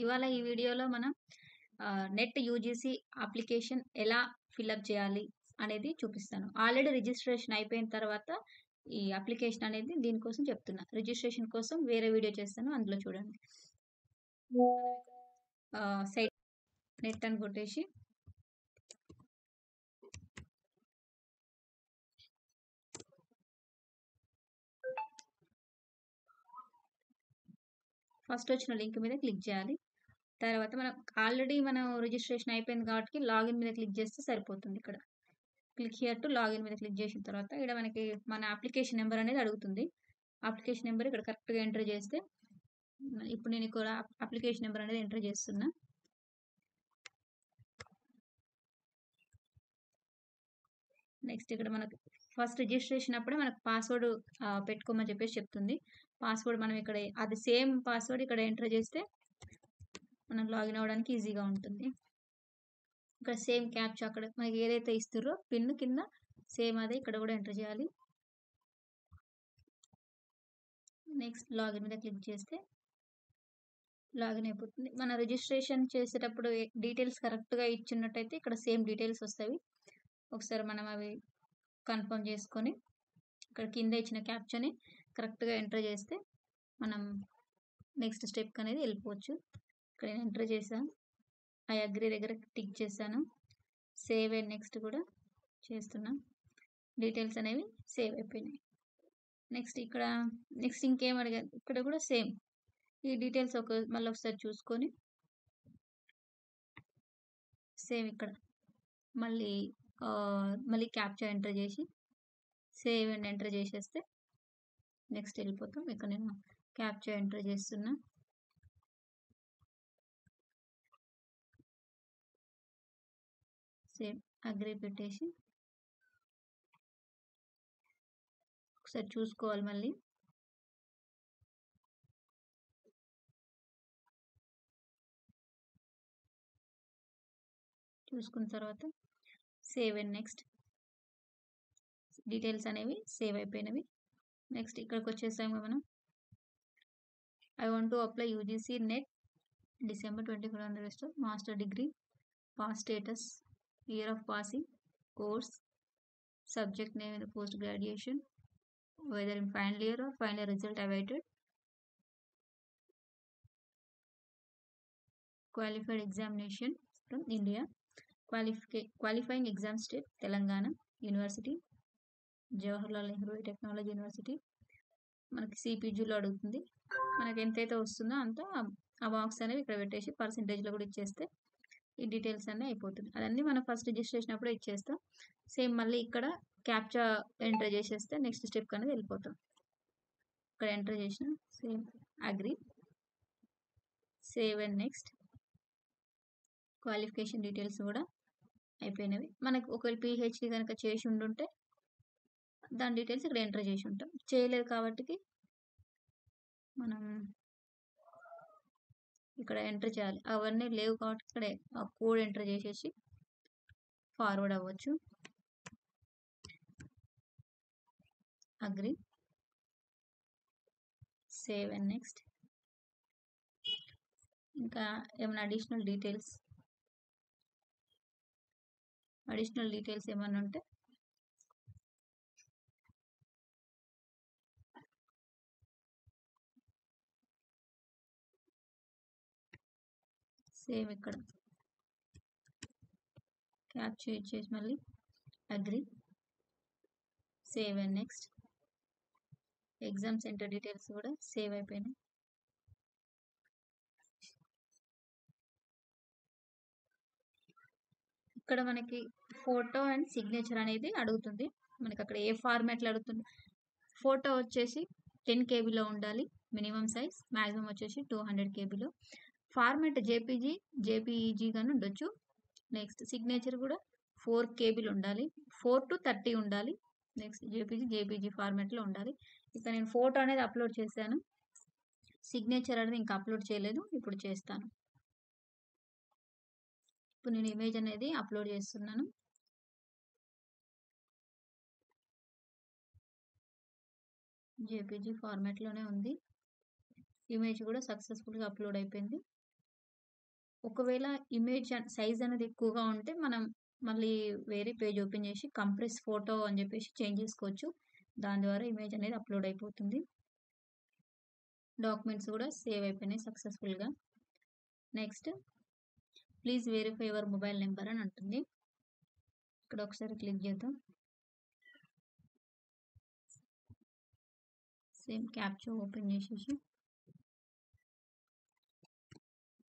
ఇవాళ ఈ వీడియోలో మనం నెట్ యూజీసీ అప్లికేషన్ ఎలా ఫిల్అప్ చేయాలి అనేది చూపిస్తాను. ఆల్రెడీ రిజిస్ట్రేషన్ అయిపోయిన తర్వాత ఈ అప్లికేషన్ అనేది దీనికోసం చెప్తున్నా. రిజిస్ట్రేషన్ కోసం వేరే వీడియో చేస్తాను, అందులో చూడండి. సైట్ నెట్ అని కొట్టేసి ఫస్ట్ వచ్చిన లింక్ మీద క్లిక్ చేయాలి. తర్వాత మనం రిజిస్ట్రేషన్ అయిపోయింది కాబట్టి లాగిన్ మీద క్లిక్ చేస్తే సరిపోతుంది. ఇక్కడ క్లిక్ హియర్ టు లాగిన్ మీద క్లిక్ చేసిన తర్వాత ఇక్కడ మనకి మన అప్లికేషన్ నెంబర్ అనేది అడుగుతుంది. అప్లికేషన్ నెంబర్ ఇక్కడ కరెక్ట్గా ఎంటర్ చేస్తే ఇప్పుడు నేను ఇక్కడ అప్లికేషన్ నెంబర్ అనేది ఎంటర్ చేస్తున్నా. నెక్స్ట్ ఇక్కడ మనకు ఫస్ట్ రిజిస్ట్రేషన్ అప్పుడే మనకు పాస్వర్డ్ పెట్టుకోమని చెప్పేసి చెప్తుంది. పాస్వర్డ్ మనం ఇక్కడ అది సేమ్ పాస్వర్డ్ ఇక్కడ ఎంటర్ చేస్తే మనం లాగిన్ అవ్వడానికి ఈజీగా ఉంటుంది. ఇక్కడ సేమ్ క్యాప్చా అక్కడ మనకి ఏదైతే ఇస్తారో పిన్ కింద సేమ్ అదే ఇక్కడ కూడా ఎంటర్ చేయాలి. నెక్స్ట్ లాగిన్ మీద క్లిక్ చేస్తే లాగిన్ అయిపోతుంది. మన రిజిస్ట్రేషన్ చేసేటప్పుడు డీటెయిల్స్ కరెక్ట్గా ఇచ్చినట్టయితే ఇక్కడ సేమ్ డీటెయిల్స్ వస్తాయి. ఒకసారి మనం అవి కన్ఫర్మ్ చేసుకొని ఇక్కడ కింద ఇచ్చిన క్యాప్చాని కరెక్ట్గా ఎంటర్ చేస్తే మనం నెక్స్ట్ స్టెప్ అనేది వెళ్ళిపోవచ్చు. ఇక్కడ నేను ఎంటర్ చేశాను, ఐ అగ్రీ దగ్గర టిక్ చేశాను, సేవ్ అండ్ నెక్స్ట్ కూడా చేస్తున్నా. డీటెయిల్స్ అనేవి సేవ్ అయిపోయినాయి. నెక్స్ట్ ఇంకేం అడిగారు, ఇక్కడ కూడా సేమ్ ఈ డీటెయిల్స్ మళ్ళీ ఒకసారి చూసుకొని సేమ్ ఇక్కడ మళ్ళీ క్యాప్చా ఎంటర్ చేసి సేవ్ అండ్ ఎంటర్ చేసేస్తే నెక్స్ట్ వెళ్ళిపోతాం. ఇక్కడ నేను క్యాప్చా ఎంటర్ చేస్తున్నా. సేమ్ అగ్రీ పెట్టేసి ఒకసారి చూసుకోవాలి. మళ్ళీ చూసుకున్న తర్వాత సేవ్ అండ్ నెక్స్ట్ డీటెయిల్స్ అనేవి సేవ్ అయిపోయినవి. నెక్స్ట్ ఇక్కడికి వచ్చేసాము మనం. I want to apply UGC net December 24 master degree, pass status, year of passing, course, subject name in post graduation, whether in final year or final result awaited, qualified examination from India, qualifying exam state Telangana, University, Jawaharlal Nehru Technology University. మనకి సిపిజీలో అడుగుతుంది. మనకి ఎంతైతే వస్తుందో అంత ఆ box అనేవి ఇక్కడ పెట్టేసి పర్సంటేజ్లో కూడా ఇచ్చేస్తే ఈ డీటెయిల్స్ అన్నీ అయిపోతుంది. అదన్నీ మనం ఫస్ట్ రిజిస్ట్రేషన్ అప్పుడే ఇచ్చేస్తాం. సేమ్ మళ్ళీ ఇక్కడ క్యాప్చా ఎంటర్ చేసేస్తే నెక్స్ట్ స్టెప్ అనేది వెళ్ళిపోతాం. ఇక్కడ ఎంటర్ చేసిన same agree, save and next qualification details కూడా అయిపోయినవి. మనకు ఒకవేళ పిహెచ్డి కనుక చేసి ఉండుంటే దాని డీటెయిల్స్ ఇక్కడ ఎంటర్ చేసి ఉంటాం. చేయలేదు కాబట్టి మనం ఇక్కడ ఎంటర్ చేయాలి. అవన్నీ లేవు కాబట్టి ఇక్కడ ఆ కోడ్ ఎంటర్ చేసేసి ఫార్వర్డ్ అవ్వచ్చు. Agree, save and next. ఇంకా ఏమైనా అడిషనల్ డీటెయిల్స్ ఏమైనా ఉంటే సేమ్ ఇక్కడ క్యాప్చర్ ఇచ్చేసి మళ్ళీ agree, save and next. Exam centre details కూడా సేవ్ అయిపోయినాయి. ఇక్కడ మనకి ఫోటో అండ్ సిగ్నేచర్ అనేది అడుగుతుంది. మనకి అక్కడ ఏ ఫార్మాట్లో అడుగుతుంది. ఫోటో వచ్చేసి 10 KBలో ఉండాలి మినిమం సైజ్, మ్యాక్సిమం వచ్చేసి 200 KBలో. ఫార్మాట్ జేపీఈజీ కానీ ఉండొచ్చు. నెక్స్ట్ సిగ్నేచర్ కూడా 4 KBలు ఉండాలి, 4 to 30 ఉండాలి. నెక్స్ట్ జేపీజీ ఫార్మాట్లో ఉండాలి. ఇక్కడ నేను ఫోటో అనేది అప్లోడ్ చేశాను, సిగ్నేచర్ అనేది ఇంకా అప్లోడ్ చేయలేదు, ఇప్పుడు చేస్తాను. ఇప్పుడు నేను ఇమేజ్ అనేది అప్లోడ్ చేస్తున్నాను. జేపీజీ ఫార్మాట్లోనే ఉంది. ఇమేజ్ కూడా సక్సెస్ఫుల్గా అప్లోడ్ అయిపోయింది. ఒకవేళ ఇమేజ్ సైజ్ అనేది ఎక్కువగా ఉంటే మనం మళ్ళీ వేరే పేజ్ ఓపెన్ చేసి కంప్రెస్ ఫోటో అని చెప్పేసి చేంజ్ చేసుకోవచ్చు. దాని ద్వారా ఇమేజ్ అనేది అప్లోడ్ అయిపోతుంది. డాక్యుమెంట్స్ కూడా సేవ్ అయిపోయినాయి సక్సెస్ఫుల్గా. Next please verify your mobile number అని అంటుంది. ఇక్కడ ఒకసారి క్లిక్ చేద్దాం. సేమ్ క్యాప్చా ఓపెన్ చేసేసి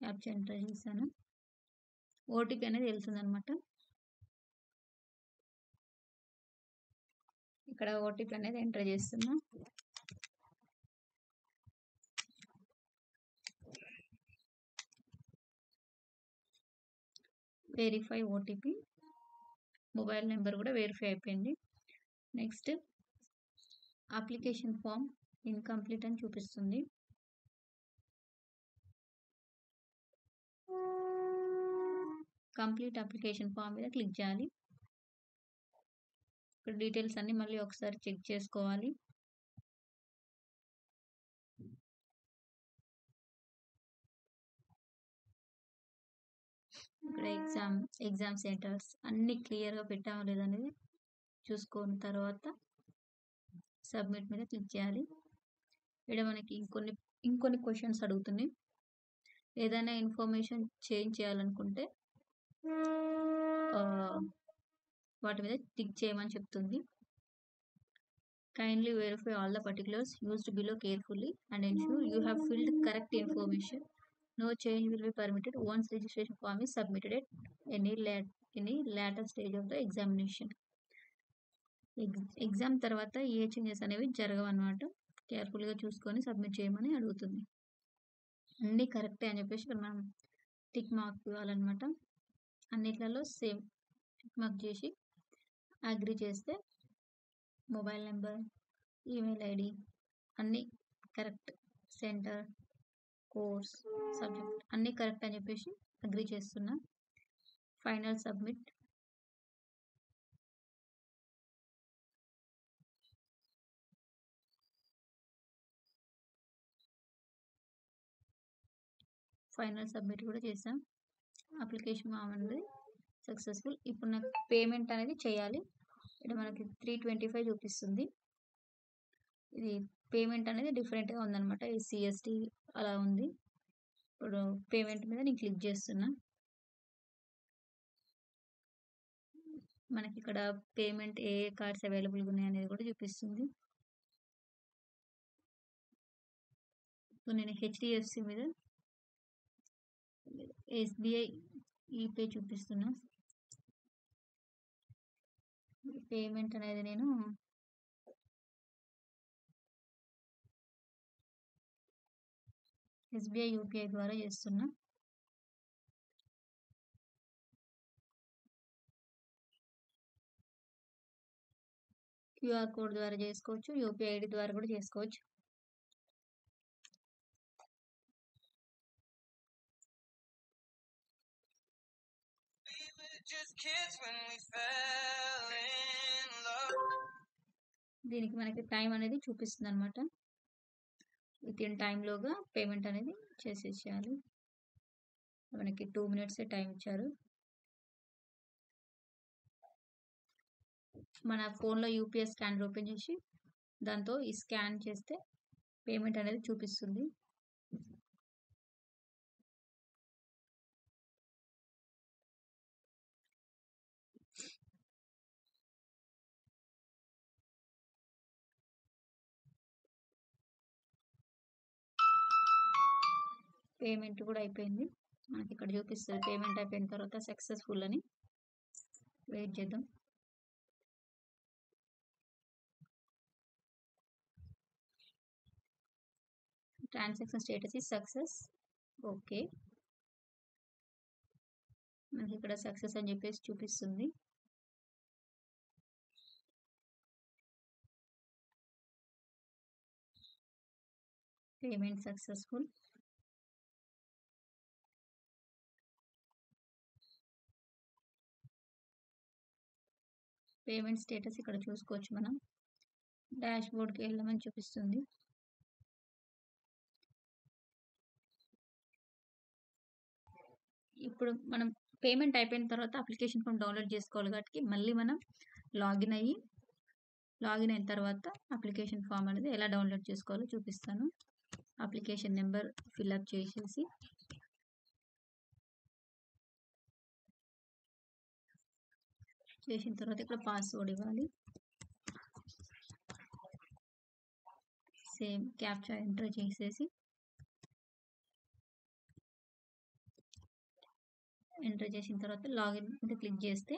క్యాప్చా ఎంటర్ చేశాను. ఓటీపీ అనేది వెళ్తుంది అనమాట. ఇక్కడ ఓటీపీ అనేది ఎంటర్ చేస్తున్నా. వెరిఫై ఓటీపీ, మొబైల్ నెంబర్ కూడా వెరిఫై అయిపోయింది. నెక్స్ట్ అప్లికేషన్ ఫామ్ ఇన్కంప్లీట్ అని చూపిస్తుంది. కంప్లీట్ అప్లికేషన్ ఫామ్ మీద క్లిక్ చేయాలి. ఇక్కడ డీటెయిల్స్ అన్ని మళ్ళీ ఒకసారి చెక్ చేసుకోవాలి. ఇక్కడ ఎగ్జామ్ సెంటర్స్ అన్ని క్లియర్గా పెట్టామో లేదనేది చూసుకున్న తర్వాత సబ్మిట్ మీద క్లిక్ చేయాలి. ఇక్కడ మనకి ఇంకొన్ని క్వశ్చన్స్ అడుగుతుంది. ఏదైనా ఇన్ఫర్మేషన్ చేంజ్ చేయాలనుకుంటే వాటి మీద టిక్ చేయమని చెప్తుంది. Kindly verify all the particulars used below carefully and ensure you have filled correct information. No change will be permitted once registration form is submitted at any later stage of the examination. Exam తర్వాత ఏ changes అనేవి జరగవన్నమాట. కేర్ఫుల్గా చూసుకొని submit చేయమని అడుగుతుంది. అన్నీ కరెక్టే అని చెప్పేసి ఇక్కడ మనం టిక్ మార్క్ ఇవ్వాలన్నమాట. అన్నిట్లలో సేమ్ టిక్ మార్క్ చేసి అగ్రి చేస్తే మొబైల్ నెంబర్, ఈమెయిల్ ఐడి అన్నీ కరెక్ట్, సెంటర్, కోర్స్, సబ్జెక్ట్ అన్నీ కరెక్ట్ అని చెప్పేసి అగ్రి చేస్తున్నా. Final submit. ఫైనల్ సబ్మిట్ కూడా చేసాం. అప్లికేషన్ అనేది సక్సెస్ఫుల్. ఇప్పుడు నాకు పేమెంట్ అనేది చేయాలి. ఇక్కడ మనకి 325 చూపిస్తుంది. ఇది పేమెంట్ అనేది డిఫరెంట్గా ఉందన్నమాట. SCST అలా ఉంది. ఇప్పుడు పేమెంట్ మీద నేను క్లిక్ చేస్తున్నా. మనకి ఇక్కడ పేమెంట్ ఏ కార్డ్స్ అవైలబుల్గా ఉన్నాయి అనేది కూడా చూపిస్తుంది. ఇప్పుడు నేను HDFC మీద SBI ఈపే చూపిస్తున్నా. పేమెంట్ అనేది నేను SBI UPI ద్వారా చేస్తున్నా. QR కోడ్ ద్వారా చేసుకోవచ్చు, UPI ID ద్వారా కూడా చేసుకోవచ్చు. దీనికి మనకి టైం అనేది చూపిస్తుంది అనమాట. విత్ ఇన్ టైంలోగా పేమెంట్ అనేది చేసేసేయాలి. మనకి 2 minutes టైం ఇచ్చారు. మన ఫోన్లో UPI స్కానర్ ఓపెన్ చేసి దాంతో ఈ స్కాన్ చేస్తే పేమెంట్ అనేది చూపిస్తుంది. పేమెంట్ కూడా అయిపోయింది. మనకి ఇక్కడ చూపిస్తుంది పేమెంట్ అయిపోయిన తర్వాత సక్సెస్ఫుల్ అని. వెయిట్ చేద్దాం. Transaction status is success. Okay, మనకి ఇక్కడ సక్సెస్ అని చెప్పేసి చూపిస్తుంది. Payment successful. పేమెంట్ స్టేటస్ ఇక్కడ చూసుకోవచ్చు. మనం డాష్ బోర్డ్కి వెళ్ళమని చూపిస్తుంది. ఇప్పుడు మనం పేమెంట్ అయిపోయిన తర్వాత అప్లికేషన్ ఫామ్ డౌన్లోడ్ చేసుకోవాలి కాబట్టి మళ్ళీ మనం లాగిన్ అయిన తర్వాత అప్లికేషన్ ఫామ్ అనేది ఎలా డౌన్లోడ్ చేసుకోవాలో చూపిస్తాను. అప్లికేషన్ నెంబర్ ఫిల్అప్ చేసేసి చేసిన తర్వాత ఇక్కడ పాస్వర్డ్ ఇవ్వాలి. సేమ్ క్యాప్చా ఎంటర్ చేసేసి ఎంటర్ చేసిన తర్వాత లాగిన్ మీద క్లిక్ చేస్తే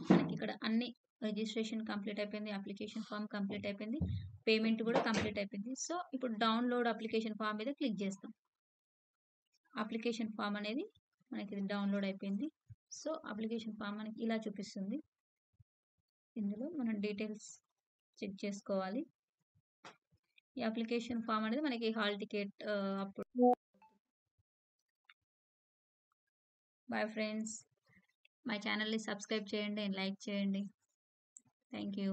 మనకి ఇక్కడ అన్ని రిజిస్ట్రేషన్ కంప్లీట్ అయిపోయింది, అప్లికేషన్ ఫామ్ కంప్లీట్ అయిపోయింది, పేమెంట్ కూడా కంప్లీట్ అయిపోయింది. సో ఇప్పుడు డౌన్లోడ్ అప్లికేషన్ ఫామ్ మీద క్లిక్ చేస్తాం. అప్లికేషన్ ఫామ్ అనేది మనకి ఇది డౌన్లోడ్ అయిపోయింది. సో అప్లికేషన్ ఫామ్ మనకి ఇలా చూపిస్తుంది. ఇందులో మనం డీటెయిల్స్ చెక్ చేసుకోవాలి. ఈ అప్లికేషన్ ఫామ్ అనేది మనకి హాల్ టికెట్ అప్పుడు. బాయ్ ఫ్రెండ్స్, మై ఛానల్ని సబ్స్క్రైబ్ చేయండి అండ్ లైక్ చేయండి. Thank you.